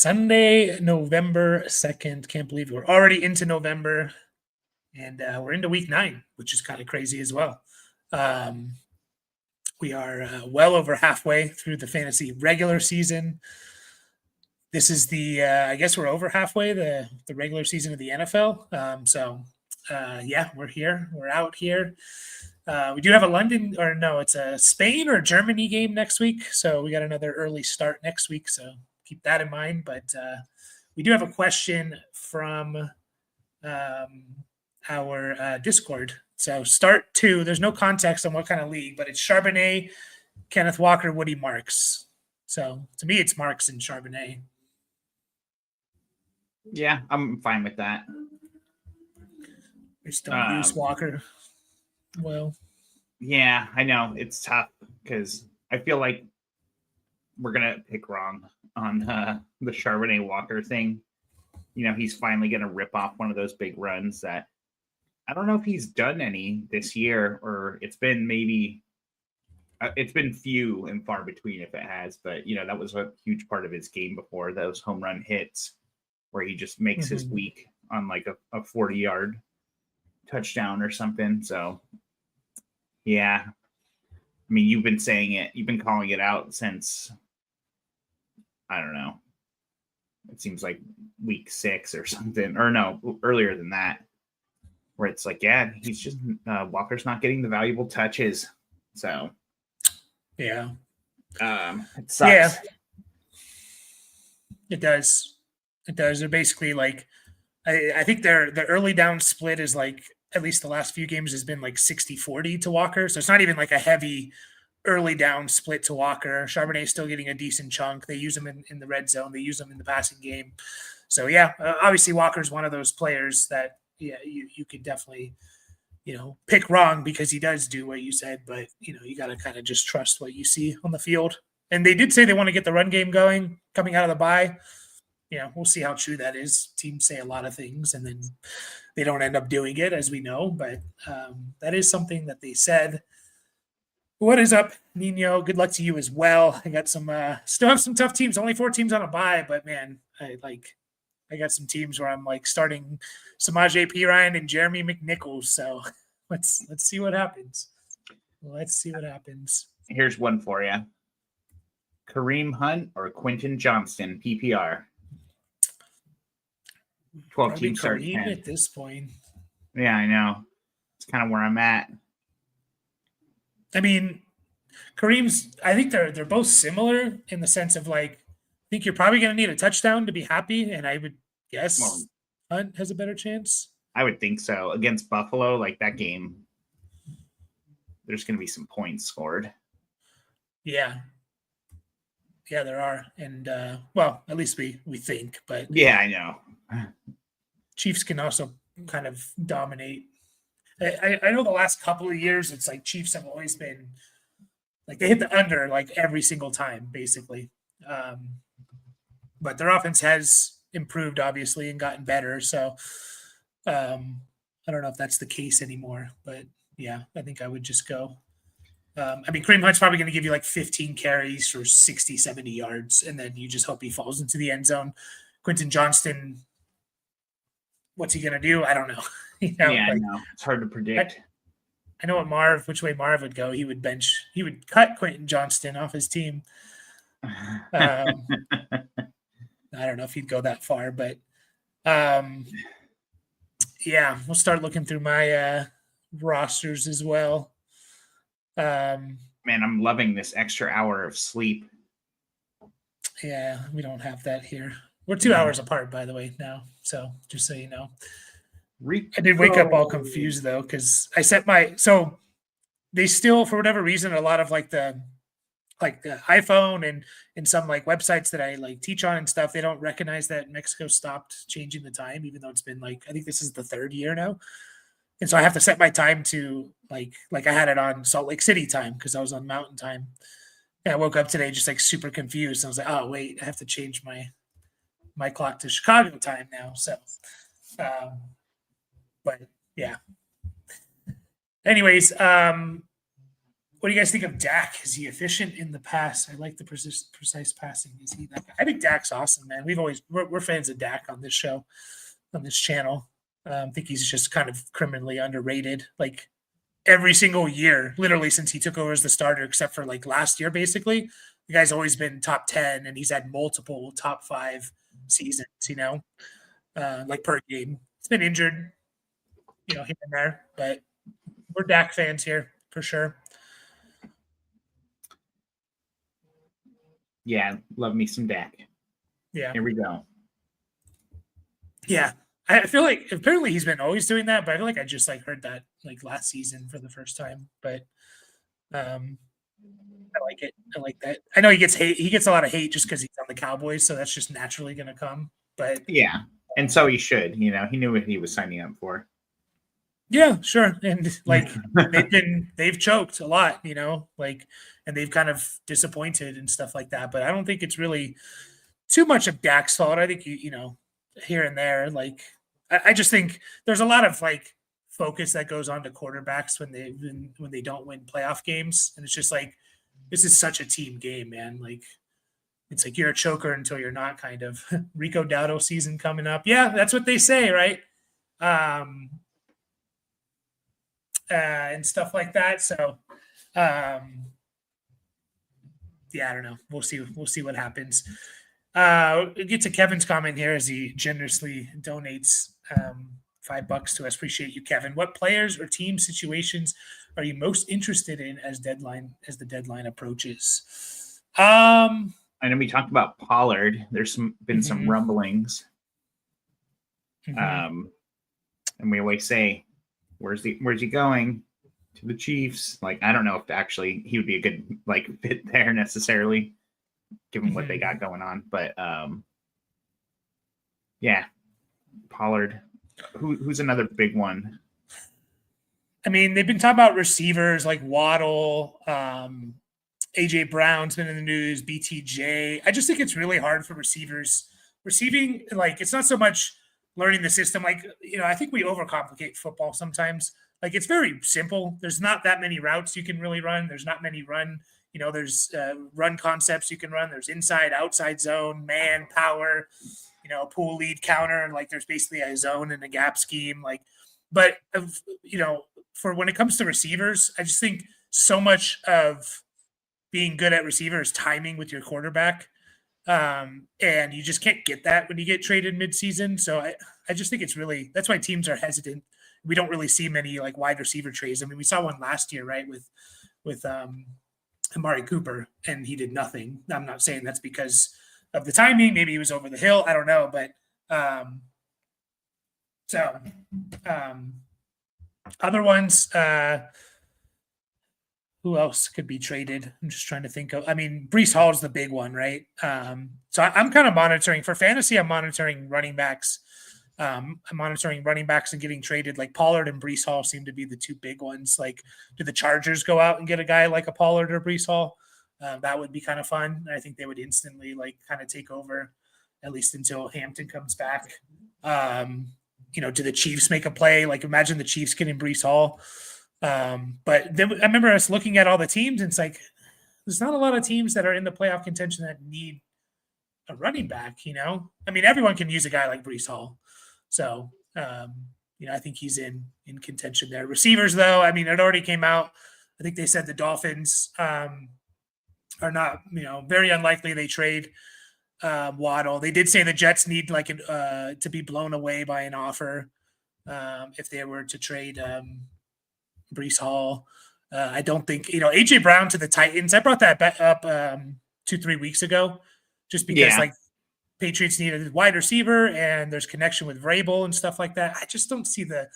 Sunday, November 2nd. Can't believe we're already into November and we're into week 9, which is kind of crazy as well. Um, we are well over halfway through the fantasy regular season. This is I guess we're over halfway the regular season of the NFL. Yeah, we're here. We're out here. We do have a London, or no, it's a Spain or Germany game next week. So we got another early start next week. So keep that in mind. But we do have a question from our Discord. So start 2. There's no context on what kind of league, but it's Charbonnet, Kenneth Walker, Woody Marks. So to me, it's Marks and Charbonnet. Yeah, I'm fine with that. We still use Walker. Well, yeah, I know it's tough because I feel like we're gonna pick wrong on the Charbonnet Walker thing. You know, he's finally gonna rip off one of those big runs that I don't know if he's done any this year, or it's been few and far between if it has. But you know, that was a huge part of his game before, those home run hits where he just makes his week on like a 40-yard touchdown or something. So yeah, I mean, you've been saying it, you've been calling it out since, I don't know, it seems like week 6 or something, or no, earlier than that, where it's like, yeah, he's just Walker's not getting the valuable touches. So yeah, it sucks. Yeah, it does. It does. They're basically like, I think the early down split is like, at least the last few games has been like 60-40 to Walker. So it's not even like a heavy early down split to Walker. Charbonnet is still getting a decent chunk. They use him in the red zone. They use him in the passing game. So yeah, obviously Walker's one of those players that, yeah, you could definitely, pick wrong because he does do what you said, but you got to kind of just trust what you see on the field. And they did say they want to get the run game going coming out of the bye. We'll see how true that is. Teams say a lot of things and then they don't end up doing it, as we know, but that is something that they said. What is up, Nino? Good luck to you as well. I got still have some tough teams. Only 4 teams on a bye, but man, I got some teams where I'm like starting Samaje Perine and Jeremy McNichols. So let's see what happens. Let's see what happens. Here's one for you: Kareem Hunt or Quentin Johnston, PPR. 12 team start 10 at this point. Yeah, I know. It's kind of where I'm at. I mean, I think they're both similar in the sense of like, I think you're probably going to need a touchdown to be happy, and I would guess Hunt has a better chance. I would think so. Against Buffalo, like that game, there's going to be some points scored. Yeah. Yeah, there are. And, at least we think. But yeah, I know. Chiefs can also kind of dominate. I know the last couple of years, it's like Chiefs have always been like they hit the under like every single time, basically. But their offense has improved, obviously, and gotten better. So I don't know if that's the case anymore. But yeah, I think I would just go. Kareem Hunt's probably going to give you like 15 carries for 60, 70 yards, and then you just hope he falls into the end zone. Quentin Johnston, what's he going to do? I don't know. I know. It's hard to predict. I know which way Marv would go. He would cut Quentin Johnston off his team. I don't know if he'd go that far, but yeah, we'll start looking through my rosters as well. Man, I'm loving this extra hour of sleep. Yeah, we don't have that here. We're 2 hours apart, by the way, now. So just so you know. I did wake up all confused, though, because I set so they still, for whatever reason, a lot of the iPhone and some like websites that I like teach on and stuff, they don't recognize that Mexico stopped changing the time, even though it's been I think this is the 3rd year now. And so I have to set my time to like I had it on Salt Lake City time because I was on Mountain Time. And I woke up today just like super confused. And I was like, oh, wait, I have to change my clock to Chicago time now. So, but yeah. Anyways, What do you guys think of Dak? Is he efficient in the pass? I like the precise passing. Is he that guy? I think Dak's awesome, man. We're fans of Dak on this show, on this channel. I think he's just kind of criminally underrated. Like every single year, literally since he took over as the starter, except for like last year, basically, the guy's always been top 10, and he's had multiple top 5 seasons. Like per game. It's been injured, here and there, but we're Dak fans here for sure. Yeah, love me some Dak. Yeah. Here we go. Yeah. I feel like apparently he's been always doing that, but I feel like I just like heard that like last season for the first time. But I like it. I like that. I know he gets hate. He gets a lot of hate just because he's on the Cowboys, so that's just naturally gonna come. But yeah, and so he should. He knew what he was signing up for. Yeah, sure. And like they've choked a lot, like, and they've kind of disappointed and stuff like that. But I don't think it's really too much of Dak's fault. I think here and there, like I just think there's a lot of like focus that goes on to quarterbacks when they don't win playoff games, and it's just like this is such a team game, man. Like it's like you're a choker until you're not. Kind of Rico Dowdle season coming up. Yeah, that's what they say, right? And stuff like that. So, yeah, I don't know. We'll see. We'll see what happens. Get to Kevin's comment here as he generously donates $5 to us. Appreciate you, Kevin. What players or team situations are you most interested in as the deadline approaches? I know we talked about Pollard. There's been some rumblings. And we always say, where's he going? To the Chiefs? Like, I don't know if actually he would be a good like fit there necessarily, given what they got going on. But yeah, Pollard. Who's another big one? I mean, they've been talking about receivers like Waddle, AJ Brown's been in the news, BTJ. I just think it's really hard for receivers. Receiving, like, it's not so much learning the system. Like, I think we overcomplicate football sometimes. Like, it's very simple. There's not that many routes you can really run. There's not many there's run concepts you can run. There's inside, outside zone, man, power, pull, lead, counter. Like, there's basically a zone and a gap scheme. Like, but, for when it comes to receivers, I just think so much of being good at receiver is timing with your quarterback. And you just can't get that when you get traded midseason. So I just think that's why teams are hesitant. We don't really see many like wide receiver trades. I mean, we saw one last year, right? With Amari Cooper, and he did nothing. I'm not saying that's because of the timing. Maybe he was over the hill. I don't know. But other ones, who else could be traded? I'm just trying to think of. I mean, Breece Hall is the big one, right? So I'm kind of monitoring for fantasy. I'm monitoring running backs. I'm monitoring running backs and getting traded. Like Pollard and Breece Hall seem to be the two big ones. Like, do the Chargers go out and get a guy like a Pollard or Breece Hall? That would be kind of fun. I think they would instantly like kind of take over, at least until Hampton comes back. Do the Chiefs make a play? Like, imagine the Chiefs getting Breece Hall. But then I remember us looking at all the teams, and it's like there's not a lot of teams that are in the playoff contention that need a running back. I mean, everyone can use a guy like Breece Hall. So, I think he's in contention there. Receivers, though, I mean, it already came out. I think they said the Dolphins are not, very unlikely they trade Waddle. They did say the Jets need to be blown away by an offer if they were to trade Breece Hall. I don't think, AJ Brown to the Titans. I brought that up 2-3 weeks ago, just because Patriots need a wide receiver and there's connection with Vrabel and stuff like that. I just don't see the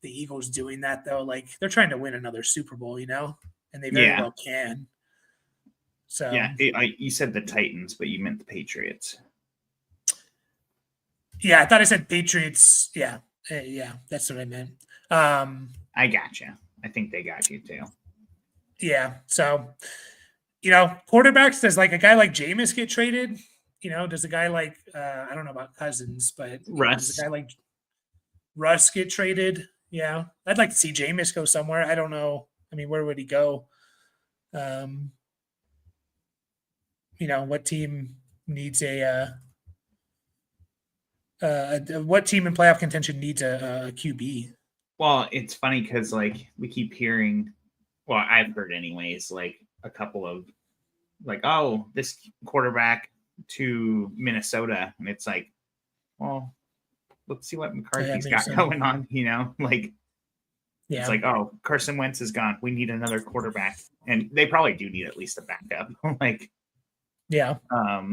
Eagles doing that though. Like, they're trying to win another Super Bowl, and they very well can. So you said the Titans, but you meant the Patriots. Yeah, I thought I said Patriots. Yeah, that's what I meant. I gotcha. I think they got you too. Yeah. So, quarterbacks, does like a guy like Jameis get traded? Does a guy like I don't know about Cousins, but does a guy like Russ get traded? Yeah, I'd like to see Jameis go somewhere. I don't know. I mean, where would he go? Um, what team needs what team in playoff contention needs a QB? Well, it's funny because like we keep hearing, well, I've heard anyways, like a couple of like, oh, this quarterback to Minnesota, and it's like, well, let's see what McCarthy's got going on, like. Yeah. It's like, oh, Carson Wentz is gone. We need another quarterback. And they probably do need at least a backup. Like, yeah. I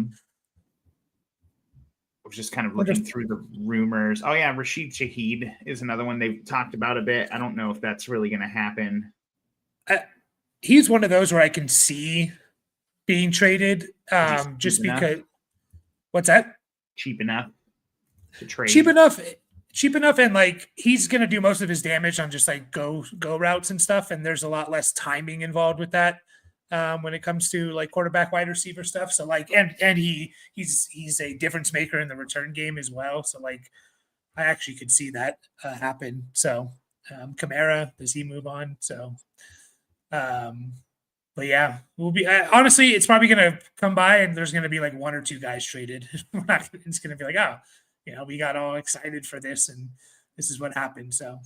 was just kind of looking through the rumors. Oh, yeah, Rashid Shaheed is another one they've talked about a bit. I don't know if that's really going to happen. He's one of those where I can see being traded just because. What's that? Cheap enough to trade. Cheap enough, and like he's gonna do most of his damage on just like go routes and stuff, and there's a lot less timing involved with that when it comes to like quarterback wide receiver stuff. So like and he's a difference maker in the return game as well. So like I actually could see that happen. So Kamara, does he move on? So but yeah, we'll be honestly, it's probably gonna come by and there's gonna be like one or two guys traded. It's gonna be like, oh, we got all excited for this, and this is what happened. So,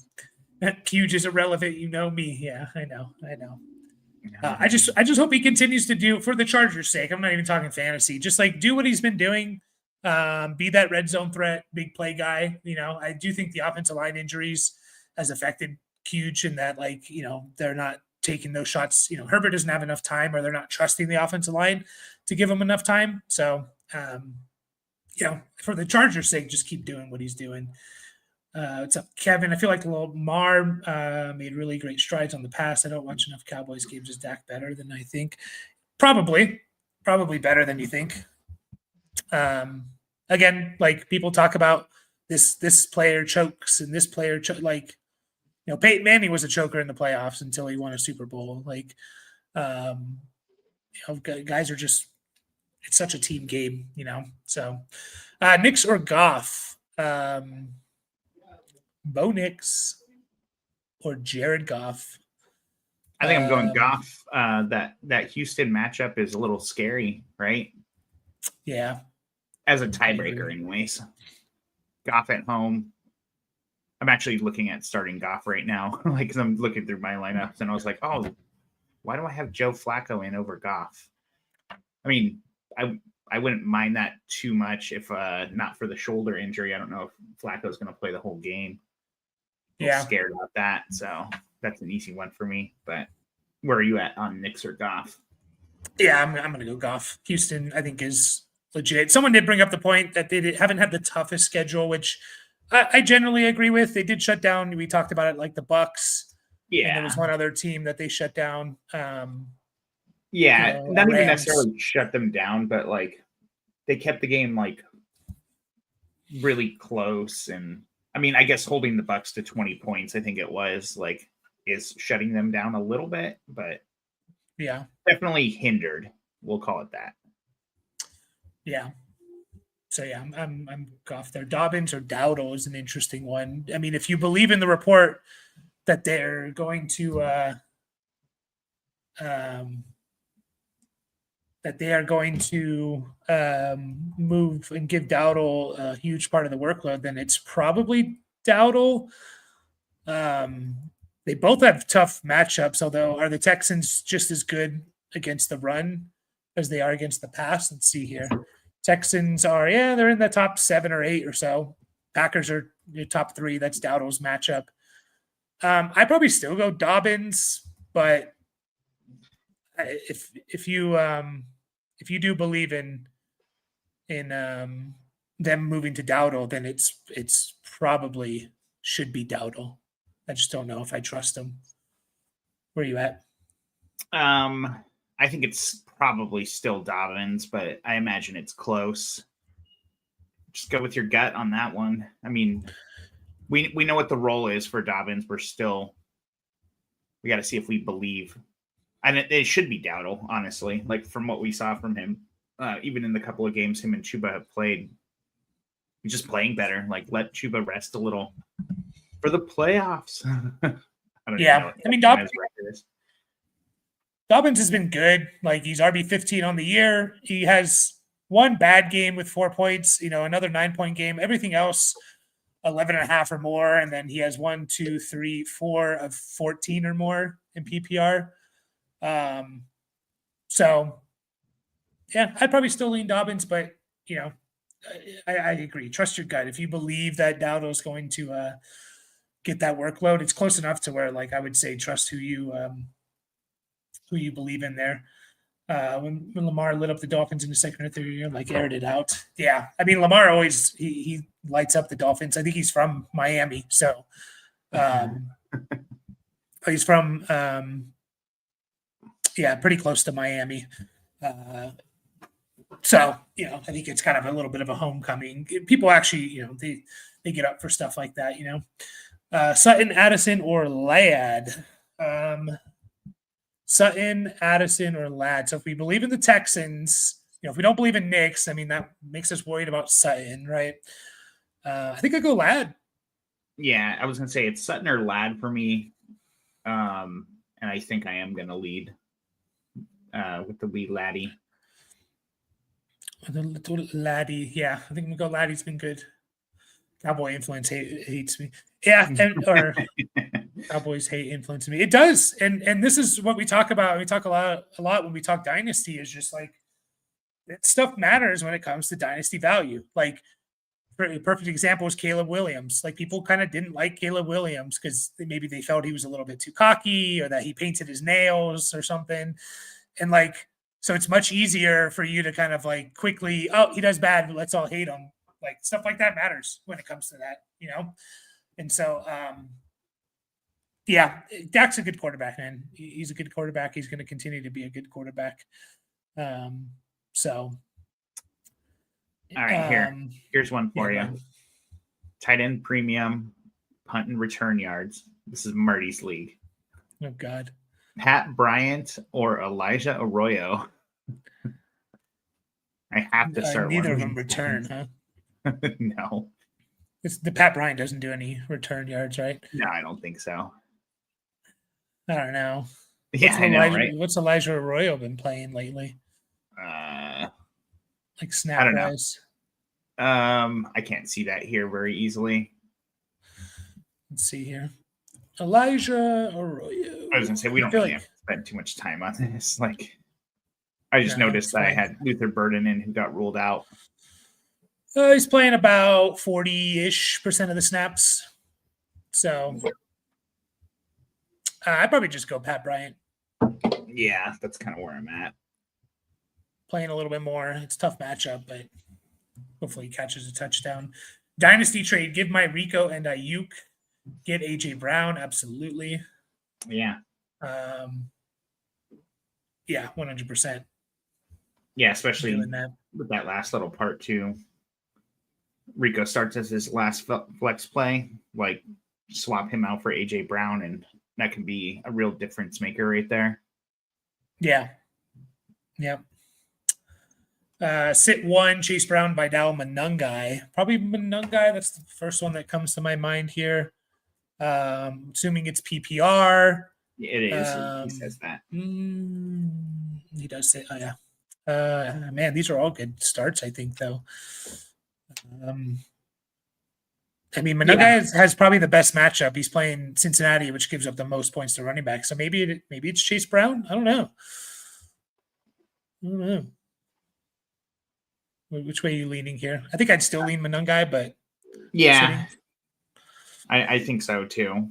Q just irrelevant. You know me. Yeah, I know. I just hope he continues to do, for the Chargers' sake. I'm not even talking fantasy. Just like do what he's been doing. Be that red zone threat, big play guy. I do think the offensive line injuries has affected Huge in that, like, they're not taking those shots. Herbert doesn't have enough time, or they're not trusting the offensive line to give him enough time. So, for the Chargers' sake, just keep doing what he's doing. What's up, Kevin? I feel like Lamar made really great strides on the pass. I don't watch enough Cowboys games. Is Dak better than I think? Probably better than you think. Again, like people talk about this player chokes and this player like, Peyton Manning was a choker in the playoffs until he won a Super Bowl. Like, guys are just. It's such a team game, So, Nix or Goff? Bo Nix or Jared Goff? I think I'm going Goff. That Houston matchup is a little scary, right? Yeah. As a tiebreaker, anyways. Goff at home. I'm actually looking at starting Goff right now, like, because I'm looking through my lineups, and I was like, oh, why do I have Joe Flacco in over Goff? I mean, I wouldn't mind that too much if not for the shoulder injury. I don't know if Flacco's going to play the whole game. I'm scared about that, so that's an easy one for me. But where are you at on Nix or Goff? Yeah, I'm going to go Goff. Houston, I think, is legit. Someone did bring up the point that they haven't had the toughest schedule, which I generally agree with. They did shut down. We talked about it, like the Bucks. Yeah, and there was one other team that they shut down. Yeah, not even necessarily shut them down, but like they kept the game like really close. And I mean, I guess holding the Bucks to 20 points, I think it was, like, is shutting them down a little bit, but yeah, definitely hindered. We'll call it that. Yeah. So yeah, I'm Goff there. Dobbins or Dowdle is an interesting one. I mean, if you believe in the report that they're going to move and give Dowdle a huge part of the workload, then it's probably Dowdle. They both have tough matchups, although are the Texans just as good against the run as they are against the pass? Let's see here. Texans are, they're in the top 7 or 8 or so. Packers are top 3. That's Dowdle's matchup. I probably still go Dobbins, but if you do believe in them moving to Dowdle, then it's probably should be Dowdle. I just don't know if I trust him. Where are you at? I think it's probably still Dobbins, but I imagine it's close. Just go with your gut on that one. I mean, we know what the role is for Dobbins. We got to see if we believe. And it should be Dowdle, honestly. Like, from what we saw from him, even in the couple of games him and Chuba have played, he's just playing better. Like, let Chuba rest a little for the playoffs. I mean, Dobbins has been good. Like he's RB15 on the year. He has one bad game with 4 points, another 9-point game. Everything else, 11.5 or more. And then he has 1, 2, 3, 4 of 14 or more in PPR. So yeah, I'd probably still lean Dobbins, but I agree. Trust your gut. If you believe that Dowdle's going to get that workload, it's close enough to where, like, I would say trust who you believe in there. When Lamar lit up the Dolphins in the second or third year, like aired it out. Yeah, I mean Lamar always he lights up the Dolphins. I think he's from Miami, so he's from pretty close to Miami. So I think it's kind of a little bit of a homecoming. People actually they get up for stuff like that. Sutton, Addison, or Ladd. Sutton, Addison, or Ladd. So if we believe in the Texans, if we don't believe in Knicks, I mean, that makes us worried about Sutton, right? I think I go Ladd. Yeah, I was going to say it's Sutton or Ladd for me. And I think I am going to lead with the lead Laddie. The Laddie, yeah. I think I'm going to go Laddie's been good. Cowboy influence hates me. Yeah, or Cowboys hate influencing me. It does, and this is what we talk about. We talk a lot when we talk dynasty. Is just like that stuff matters when it comes to dynasty value. Like a perfect example is Caleb Williams. Like people kind of didn't like Caleb Williams because maybe they felt he was a little bit too cocky or that he painted his nails or something, and like so it's much easier for you to kind of like quickly, oh, he does bad, let's all hate him. Like stuff like that matters when it comes to that, And so, Dak's a good quarterback, man. He's a good quarterback. He's going to continue to be a good quarterback. All right, here's one for you. Tight end premium, punt and return yards. This is Marty's league. Oh God. Pat Bryant or Elijah Arroyo. I have to start. Neither of them return, huh? No. The Pat Bryant doesn't do any return yards, right? No, I don't think so. I don't know. Yeah, I know, right? What's Elijah Arroyo been playing lately? Like snap wise. I can't see that here very easily. Let's see here. Elijah Arroyo. I was gonna say we don't really have to spend too much time on this. Like, I just noticed that I had Luther Burden in who got ruled out. He's playing about 40-ish% of the snaps. So I'd probably just go Pat Bryant. Yeah, that's kind of where I'm at. Playing a little bit more. It's a tough matchup, but hopefully he catches a touchdown. Dynasty trade, give my Rico and Ayuk. Get AJ Brown, absolutely. Yeah. 100%. Yeah, especially with that last little part too. Rico starts as his last flex play, like swap him out for AJ Brown, and that can be a real difference maker right there. Yeah. Yep. Sit one, Chase Brown, Vidal, Manungai. Probably Manungai. That's the first one that comes to my mind here. Assuming it's PPR. It is. He says that. He does say, oh, yeah. Man, these are all good starts, I think, though. I mean, Manungai has probably the best matchup. He's playing Cincinnati, which gives up the most points to running back. So maybe it's Chase Brown. I don't know. Which way are you leaning here? I think I'd still lean Manungai, but yeah, I think so too.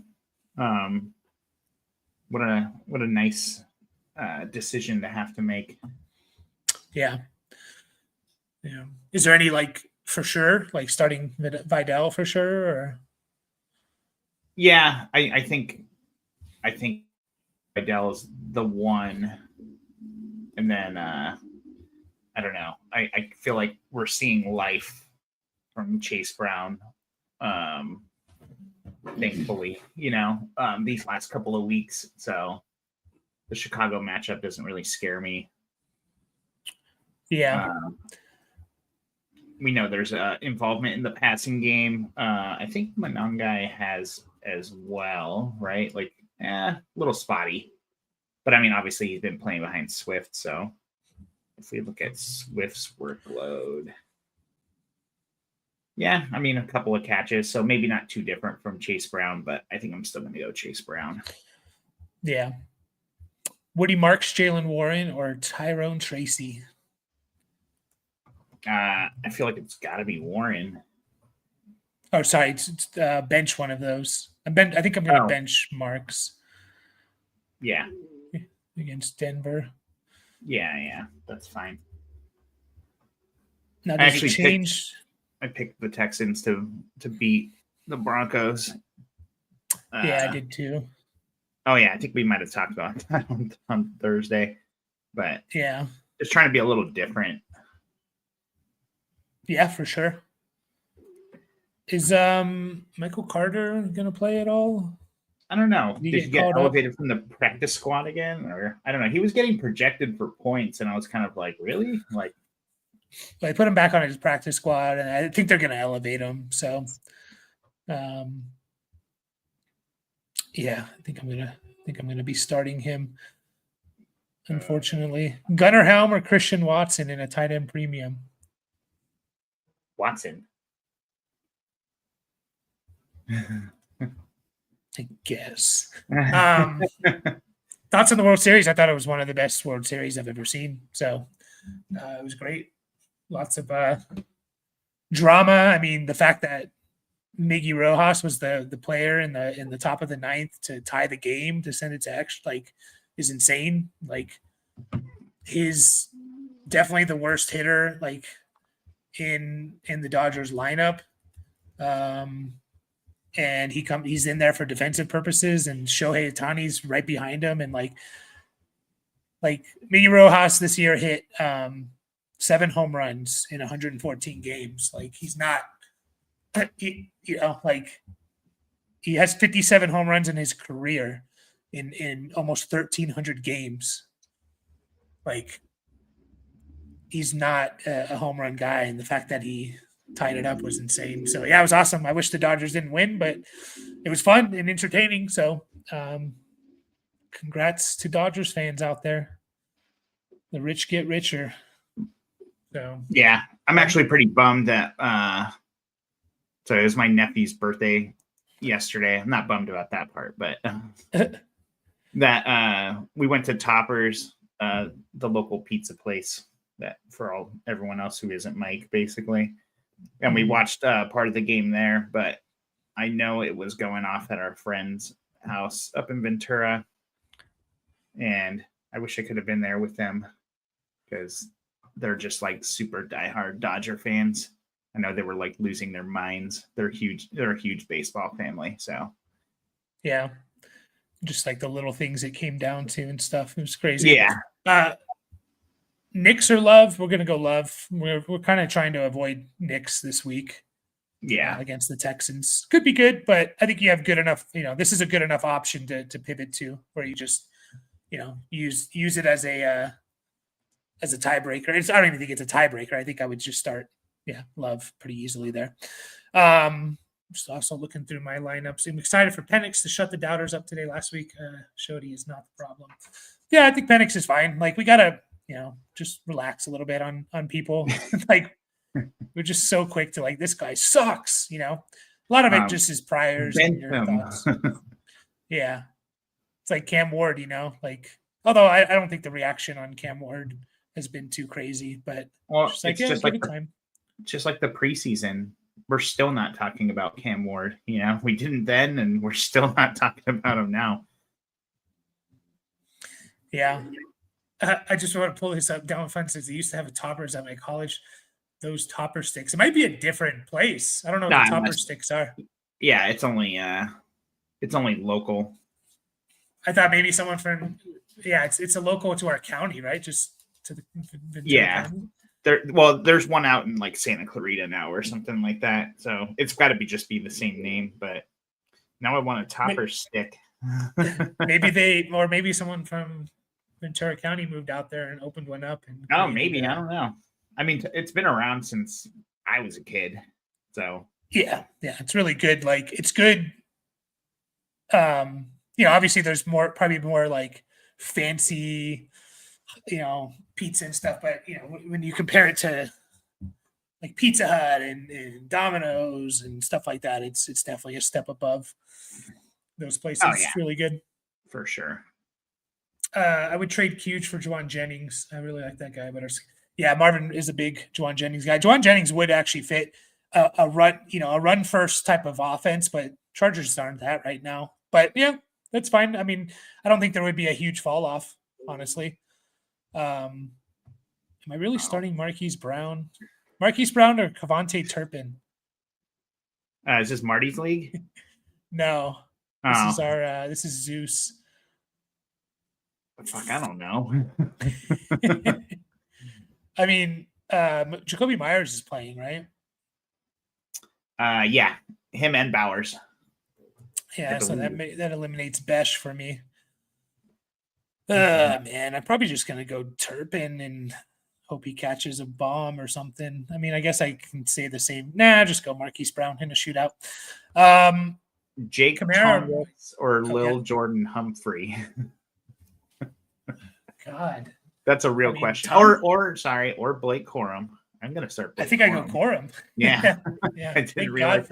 What a nice decision to have to make. Yeah. Is there any for sure, starting Vidal for sure, or? Yeah, I think Vidal is the one, and then I don't know. I feel like we're seeing life from Chase Brown. Thankfully, these last couple of weeks. So the Chicago matchup doesn't really scare me. Yeah. We know there's involvement in the passing game. I think Manungai has as well, right? A little spotty. But I mean, obviously he's been playing behind Swift. So if we look at Swift's workload, yeah, I mean, a couple of catches. So maybe not too different from Chase Brown, but I think I'm still going to go Chase Brown. Yeah. Woody Marks, Jalen Warren, or Tyrone Tracy? I feel like it's got to be Warren. Oh, sorry, it's bench one of those. I think I'm going to bench Marks. Yeah. Against Denver. Yeah, that's fine. Now, does it change? I picked the Texans to beat the Broncos. Yeah, I did too. Oh, yeah, I think we might have talked about that on Thursday. But yeah, just trying to be a little different. Yeah, for sure. Is Michael Carter going to play at all? I don't know. Did he get elevated from the practice squad again? Or I don't know. He was getting projected for points, and I was kind of like, really? Like, I put him back on his practice squad, and I think they're going to elevate him. So, yeah, I think I'm gonna be starting him. Unfortunately, Gunnar Helm or Christian Watson in a tight end premium. Watson. I guess. Thoughts on the World Series? I thought it was one of the best World Series I've ever seen. So it was great. Lots of drama. I mean, the fact that Miggy Rojas was the player in the top of the ninth to tie the game to send it to extra, is insane. He's definitely the worst hitter in the Dodgers lineup. And he's in there for defensive purposes, and Shohei Ohtani's right behind him. And Miggy Rojas this year hit 7 home runs in 114 games. He's not, he has 57 home runs in his career in almost 1,300 games. He's not a home run guy, and the fact that he tied it up was insane. So yeah, it was awesome. I wish the Dodgers didn't win, but it was fun and entertaining. So congrats to Dodgers fans out there. The rich get richer. So yeah, I'm actually pretty bummed that so it was my nephew's birthday yesterday. I'm not bummed about that part, but that we went to Toppers, the local pizza place that for everyone else who isn't Mike, basically. And we watched part of the game there, but I know it was going off at our friend's house up in Ventura. And I wish I could have been there with them because they're just super diehard Dodger fans. I know they were losing their minds. They're a huge baseball family. So yeah, just the little things it came down to and stuff. It was crazy. Yeah. Knicks or Love? We're gonna go Love. We're kind of trying to avoid Knicks this week. Yeah, against the Texans could be good, but I think you have good enough. This is a good enough option to pivot to where you just use it as a tiebreaker. I don't even think it's a tiebreaker. I think I would just start Love pretty easily there. Just also looking through my lineups. I'm excited for Penix to shut the doubters up today. Last week showed he is not the problem. Yeah, I think Penix is fine. We gotta just relax a little bit on people. We're just so quick to this guy sucks. A lot of it just is priors and your thoughts. Yeah, it's like Cam Ward. Although I don't think the reaction on Cam Ward has been too crazy, but just like the preseason, we're still not talking about Cam Ward. We didn't then, and we're still not talking about him now. Yeah. I just want to pull this up. Down fences. They used to have a Toppers at my college. Those topper sticks. It might be a different place. I don't know what the topper sticks are. Yeah, it's only local. I thought maybe someone from it's a local to our county, right? Just to the county. There's one out in Santa Clarita now or something like that. So it's got to just be the same name. But now I want a topper stick. maybe someone from Ventura County moved out there and opened one up. Maybe. I don't know. I mean, it's been around since I was a kid. So yeah, it's really good. It's good. Obviously there's probably more fancy, pizza and stuff. But when you compare it to like Pizza Hut and Domino's and stuff like that, it's definitely a step above those places. Oh, yeah. It's really good. For sure. I would trade Huge for Juwan Jennings. I really like that guy, but Marvin is a big Juwan Jennings guy. Juwan Jennings would actually fit a run first type of offense, but Chargers aren't that right now. But yeah, that's fine. I mean, I don't think there would be a huge fall off, honestly. Am I really starting Marquise Brown? Marquise Brown or Kavontae Turpin? Is this Marty's league? No. This is Zeus. Fuck, I don't know. I mean, Jacoby Myers is playing, right? Yeah, him and Bowers. Yeah, so that eliminates Besh for me. Man, I'm probably just gonna go Turpin and hope he catches a bomb or something. I mean, I guess I can say the same. Nah, just go Marquise Brown in a shootout. Jake Thomas or Lil Jordan Humphrey. God, that's a real question. Or Blake Corum. I'm gonna start. I think Corum. I go Corum. Yeah, yeah. I didn't realize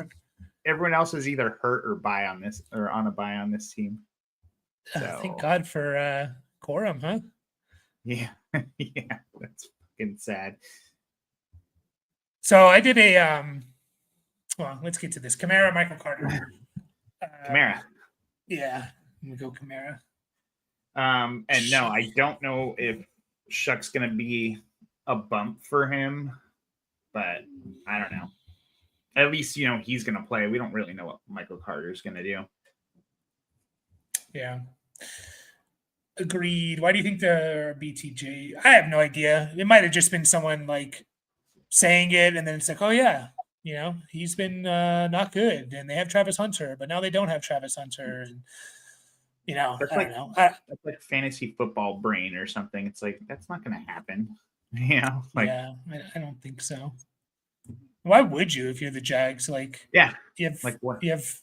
everyone else is either hurt or buy on this or on a buy on this team. So. Thank God for Corum, huh? Yeah, yeah, that's fucking sad. So I did well, let's get to this. Kamara, Michael Carter. Kamara. Yeah, I'm gonna go Kamara. And no, I don't know if Shuck's gonna be a bump for him, but I don't know. At least he's gonna play. We don't really know what Michael Carter's gonna do. Yeah. Agreed. Why do you think they're BTJ? I have no idea. It might have just been someone like saying it, and then it's like, oh yeah, he's been not good, and they have Travis Hunter, but now they don't have Travis Hunter, and that's I don't know. That's like fantasy football brain or something. It's like that's not going to happen. Yeah, I don't think so. Why would you if you're the Jags? Like, yeah, you have like what? You have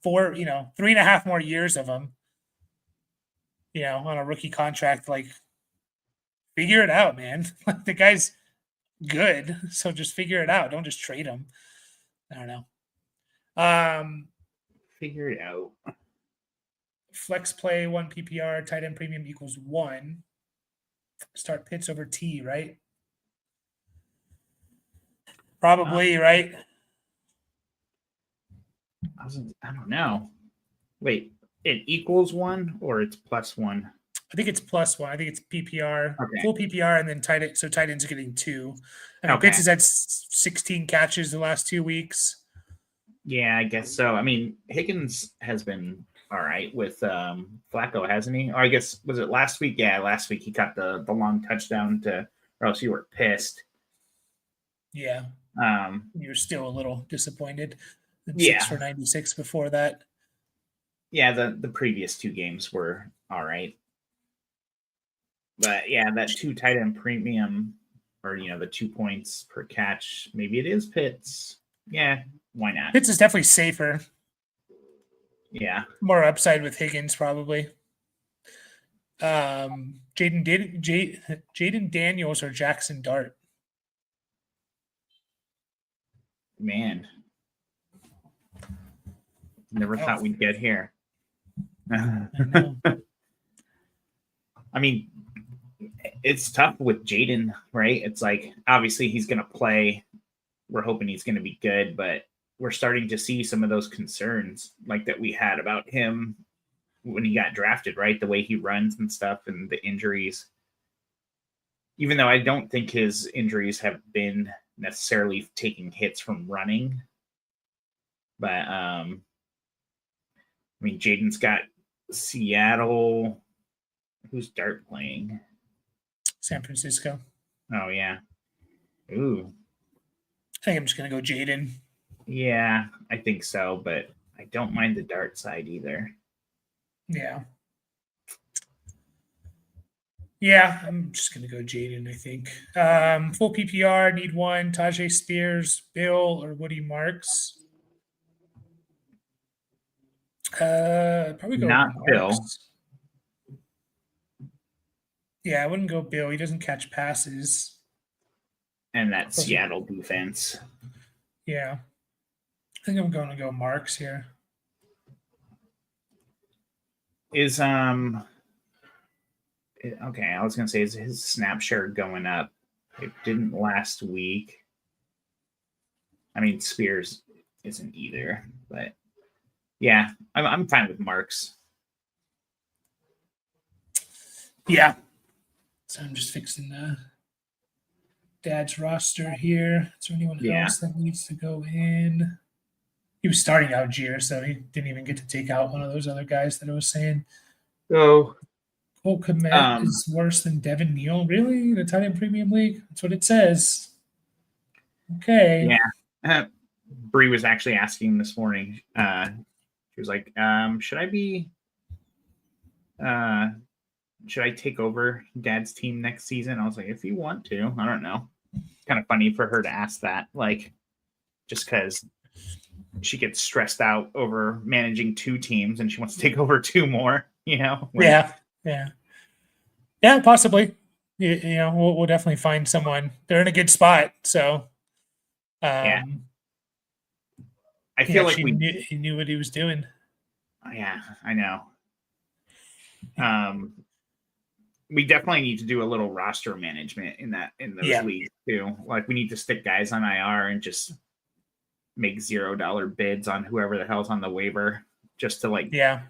3.5 more years of them. On a rookie contract, like, figure it out, man. Like, the guy's good, so just figure it out. Don't just trade him. I don't know. Figure it out. Flex play 1 PPR, tight end premium equals 1. Start Pitts over T, right? Probably, right? I don't know. Wait, it equals 1 or it's plus 1? I think it's plus 1. I think it's PPR, full PPR, and then tight end. So tight end's getting 2. I mean, Pitts has had 16 catches the last 2 weeks. Yeah, I guess so. I mean, Higgins has been all right with Flacco, hasn't he? Or I guess, was it last week? Yeah, last week he got the long touchdown or else you were pissed. Yeah. You're still a little disappointed. 6 for 96 before that. Yeah, the previous 2 games were all right. But yeah, that 2 tight end premium or the 2 points per catch, maybe it is Pitts. Yeah, why not? Pitts is definitely safer. Yeah. More upside with Higgins, probably. Jaden Daniels or Jackson Dart? Man. Never thought we'd get here. I mean, it's tough with Jaden, right? It's like, obviously he's going to play. We're hoping he's going to be good, but we're starting to see some of those concerns like that we had about him when he got drafted, right? The way he runs and stuff and the injuries. Even though I don't think his injuries have been necessarily taking hits from running. But, I mean, Jaden's got Seattle. Who's Dart playing? San Francisco. Oh, yeah. Ooh. I think I'm just going to go Jaden. Yeah, I think so, but I don't mind the Dart side either. Yeah. Yeah, I'm just going to go Jaden, I think. Full PPR, need 1. Tajay Spears, Bill, or Woody Marks. Probably go not Marks. Yeah, I wouldn't go Bill. He doesn't catch passes. And that Plus, he- Seattle defense. yeah. I think I'm going to go Marks here. Is okay, I was gonna say, is his snap share going up? It didn't last week. I mean, Spears isn't either, but yeah, I'm fine with Marks. Yeah. So I'm just fixing Dad's roster here. Is there anyone Yeah. else that needs to go in? He was starting Algier, so he didn't even get to take out one of those other guys that I was saying. So Cole Kmet is worse than Devin Neal. Really? In a tight end premium league? That's what it says. Okay. Yeah. Bree was actually asking this morning. She was like, should I take over Dad's team next season? I was like, if you want to. I don't know. Kind of funny for her to ask that, like, just because she gets stressed out over managing 2 teams and she wants to take over 2 more, you know? Yeah. Possibly. You know, we'll definitely find someone. They're in a good spot, so Yeah. I feel like he knew what he was doing. Yeah, I know. We definitely need to do a little roster management in those leagues too. Like, we need to stick guys on IR and just make $0 bids on whoever the hell's on the waiver, just to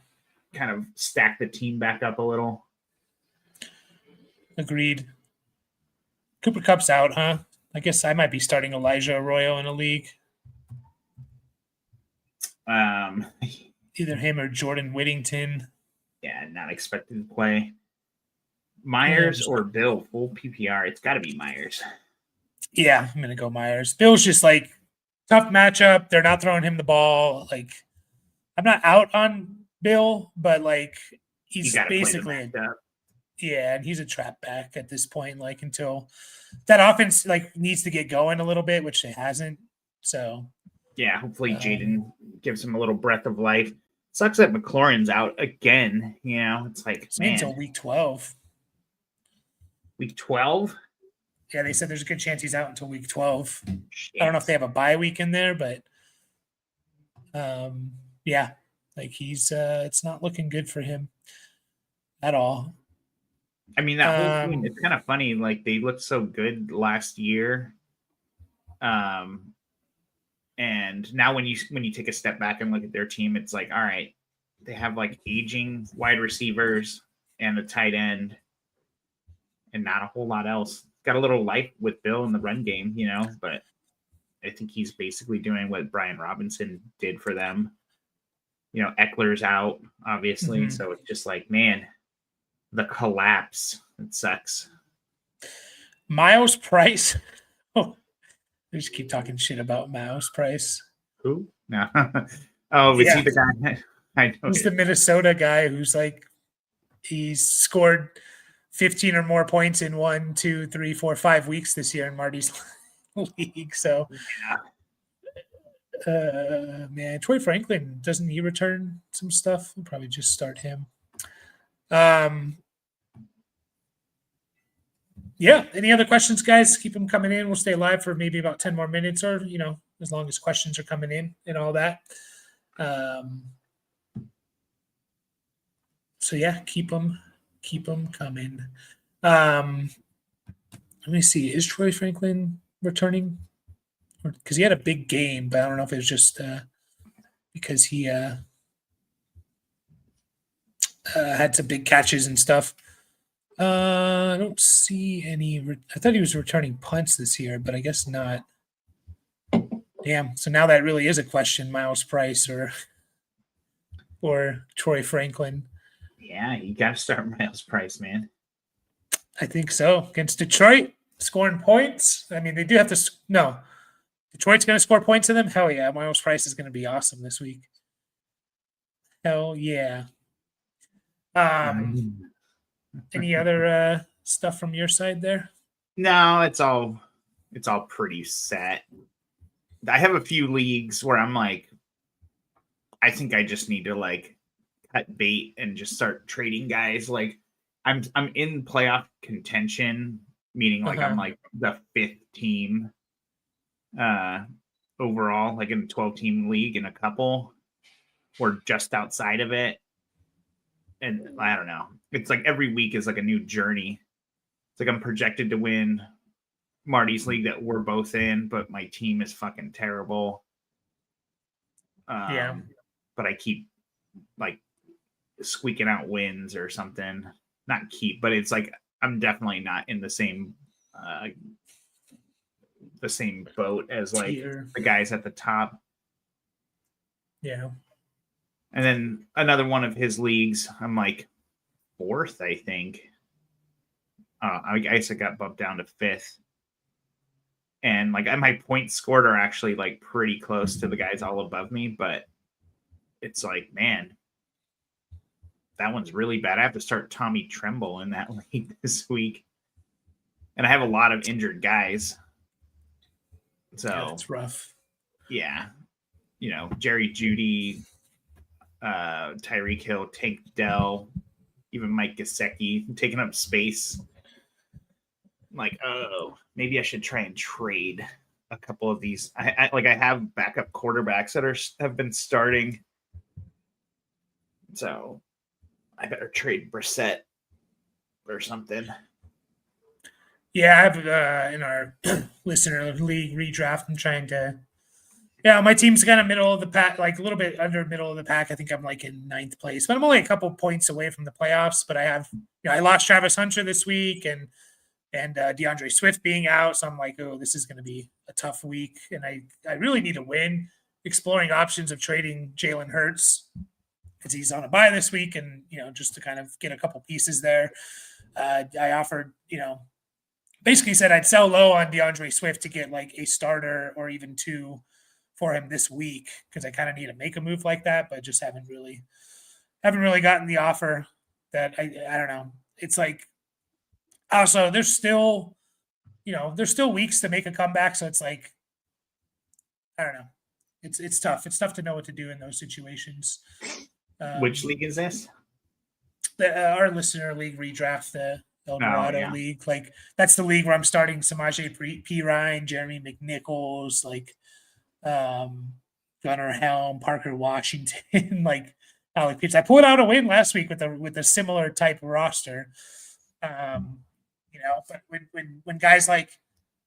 kind of stack the team back up a little. Agreed. Cooper Kupp's out, huh? I guess I might be starting Elijah Arroyo in a league. Either him or Jordan Whittington. Yeah, not expected to play. Myers or Bill, full PPR. It's got to be Myers. Yeah, I'm going to go Myers. Bill's just like tough matchup. They're not throwing him the ball. Like, I'm not out on Bill, but like he's basically and he's a trap back at this point. Like, until that offense like needs to get going a little bit, which it hasn't. So yeah, hopefully Jaden gives him a little breath of life. Sucks that McLaurin's out again. You know, it's like, man, until week 12. Week 12? Yeah, they said there's a good chance he's out until week 12. Shit. I don't know if they have a bye week in there, but yeah, like he's it's not looking good for him at all. I mean, that whole thing, it's kind of funny. Like, they looked so good last year. And now when you take a step back and look at their team, it's like, all right, they have like aging wide receivers and a tight end and not a whole lot else. Got a little life with Bill in the run game, you know, but I think he's basically doing what Brian Robinson did for them. You know, Eckler's out, obviously. Mm-hmm. So it's just like, man, the collapse. It sucks. Miles Price. Oh, I just keep talking shit about Miles Price. Who? No. Oh, is he the guy? I know. He's the Minnesota guy who's like, he's scored 15 or more points in 1, 2, 3, 4, 5 weeks this year in Marty's league. So, man, Troy Franklin, doesn't he return some stuff? We'll probably just start him. Yeah. Any other questions, guys? Keep them coming in. We'll stay live for maybe about 10 more minutes, or, you know, as long as questions are coming in and all that. So yeah, keep them coming. Let me see. Is Troy Franklin returning? Because he had a big game, but I don't know if it was just because he had some big catches and stuff. I don't see any. I thought he was returning punts this year, but I guess not. Damn. So now that really is a question: Miles Price or Troy Franklin. Yeah, you got to start Miles Price, man. I think so. Against Detroit, scoring points. I mean, they do have to. No, Detroit's going to score points in them. Hell yeah, Miles Price is going to be awesome this week. Hell yeah. Any other stuff from your side there? No, it's all pretty set. I have a few leagues where I'm like, I think I just need to like cut bait and just start trading guys. Like, I'm in playoff contention, meaning like I'm like the 5th team overall, like in a 12-team league in a couple, or just outside of it. And I don't know. It's like every week is like a new journey. It's like I'm projected to win Marty's league that we're both in, but my team is fucking terrible. Yeah. But I keep like squeaking out wins or something. Not keep, but it's like I'm definitely not in the same boat as like Tier. the guys at the top. Yeah. And then another one of his leagues, I'm like 4th, I think. I guess I got bumped down to 5th. And like my points scored are actually like pretty close to the guys all above me, but it's like, man, that one's really bad. I have to start Tommy Tremble in that league this week. And I have a lot of injured guys. So yeah, it's rough. Yeah. You know, Jerry Jeudy, Tyreek Hill, Tank Dell, even Mike Gesicki taking up space. I'm like, oh, maybe I should try and trade a couple of these. I have backup quarterbacks that have been starting. So I better trade Brissett or something. Yeah, I have in our listener league redraft, I'm trying to. Yeah, my team's kind of middle of the pack, like a little bit under middle of the pack. I think I'm like in 9th place, but I'm only a couple points away from the playoffs. But I have, I lost Travis Hunter this week and DeAndre Swift being out, so I'm like, oh, this is going to be a tough week, and I really need to win. Exploring options of trading Jalen Hurts because he's on a bye this week, and just to kind of get a couple pieces there. I offered, basically said I'd sell low on DeAndre Swift to get like a starter or even 2 for him this week because I kind of need to make a move like that, but just haven't really gotten the offer that I don't know. It's like also there's still weeks to make a comeback, so it's like I don't know. It's tough. It's tough to know what to do in those situations. Which league is this? Our listener league redraft, the El Dorado League. Like that's the league where I'm starting Samaje Perine, Jeremy McNichols, like Gunnar Helm, Parker Washington, like Alec Pierce. I pulled out a win last week with a similar type of roster. But when guys like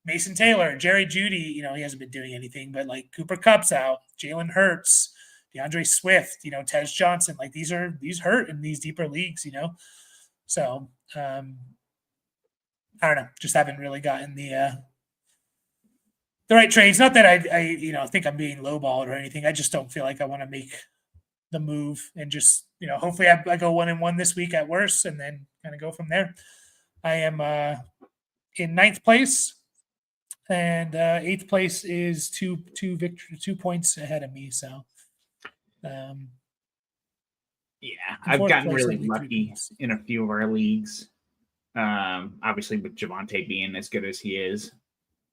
Mason Taylor, Jerry Jeudy, he hasn't been doing anything, but like Cooper Kupp's out, Jalen Hurts, DeAndre Swift, Tez Johnson, like these hurt in these deeper leagues, So I don't know, just haven't really gotten the right trades. Not that I think I'm being lowballed or anything. I just don't feel like I want to make the move and just, hopefully I go 1-1 this week at worst and then kind of go from there. I am in 9th place and 8th place is two points ahead of me. So, yeah, I've gotten really lucky in a few of our leagues. Obviously with Javonte being as good as he is.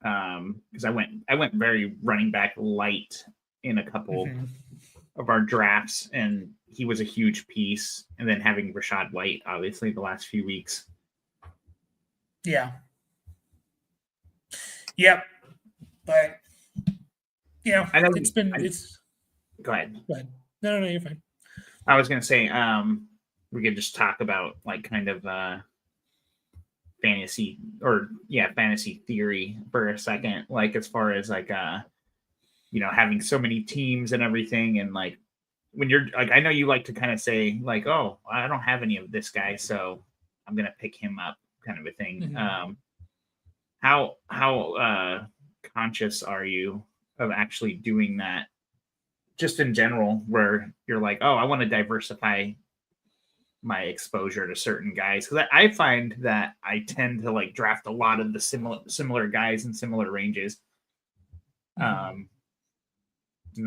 Because I went very running back light in a couple of our drafts, and he was a huge piece. And then having Rachaad White, obviously, the last few weeks. Yeah. Yep. But I know it's. Go ahead. No, you're fine. I was gonna say, we could just talk about like kind of fantasy theory for a second, like as far as like having so many teams and everything, and like when you're like, I know you like to kind of say like, oh, I don't have any of this guy, so I'm gonna pick him up, kind of a thing. How conscious are you of actually doing that just in general, where you're like, oh, I want to diversify my exposure to certain guys? Because I find that I tend to like draft a lot of the similar guys in similar ranges. And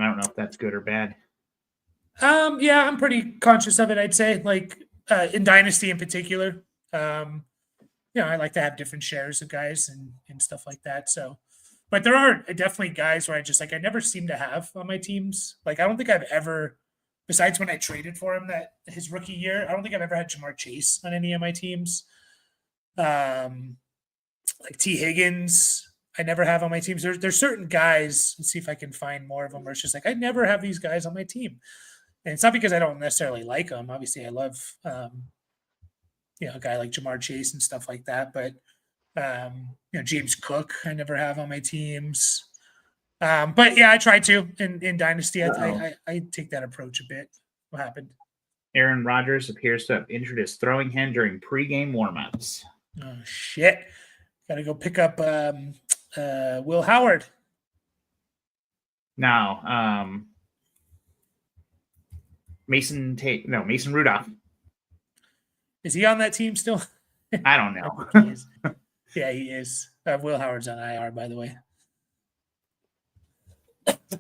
I don't know if that's good or bad. Yeah, I'm pretty conscious of it. I'd say like in Dynasty in particular, I like to have different shares of guys and stuff like that. So, but there are definitely guys where I just like I never seem to have on my teams. Like I don't think I've ever besides when I traded for him that his rookie year, I don't think I've ever had Jamar Chase on any of my teams. Like T. Higgins, I never have on my teams. There's certain guys. Let's see if I can find more of them where it's just like I never have these guys on my team, and it's not because I don't necessarily like them. Obviously, I love a guy like Jamar Chase and stuff like that. But James Cook, I never have on my teams. But yeah, I try to in Dynasty. I take that approach a bit. What happened? Aaron Rodgers appears to have injured his throwing hand during pregame warmups. Oh shit! Got to go pick up Will Howard. Now, Mason Rudolph. Is he on that team still? I don't know. He is. Yeah, he is. Will Howard's on IR, by the way.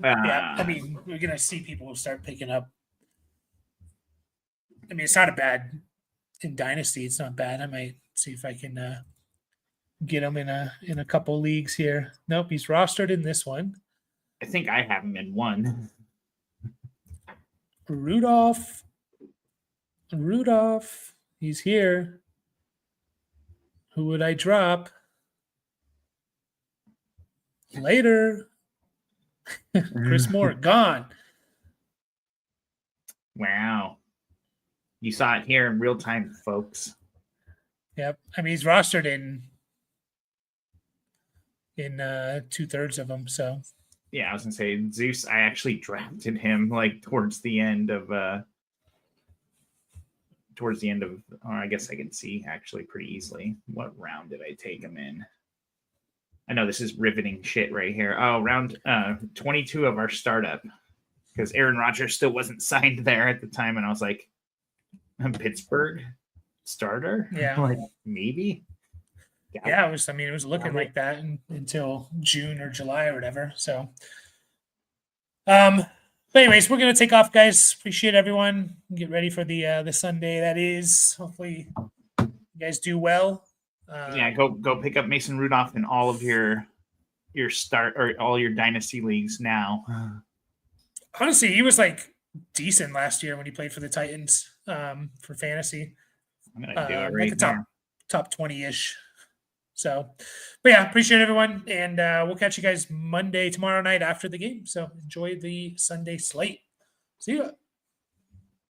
Yeah, I mean, we're gonna see people start picking up. I mean, it's not a bad in Dynasty. It's not bad. I might see if I can get him in a couple leagues here. Nope, he's rostered in this one. I think I have him in one. Rudolph, he's here. Who would I drop? Later. Chris Moore, gone. Wow. You saw it here in real time, folks. Yep. I mean, he's rostered in 2/3 of them. So yeah, I was gonna say Zeus. I actually drafted him like towards the end of. Or I guess I can see actually pretty easily what round did I take him in. I know this is riveting shit right here. Oh, round 22 of our startup, because Aaron Rodgers still wasn't signed there at the time, and I was like, Pittsburgh starter? Yeah, like maybe. Yeah, it was looking like that until June or July or whatever. So, but anyways, we're gonna take off, guys. Appreciate everyone. Get ready for the Sunday that is. Hopefully, you guys do well. Go pick up Mason Rudolph in all of your start or all your dynasty leagues now. Honestly, he was like decent last year when he played for the Titans for fantasy. I'm gonna do it right like top 20-ish. So, but yeah, appreciate everyone, and we'll catch you guys tomorrow night after the game. So enjoy the Sunday slate. See ya.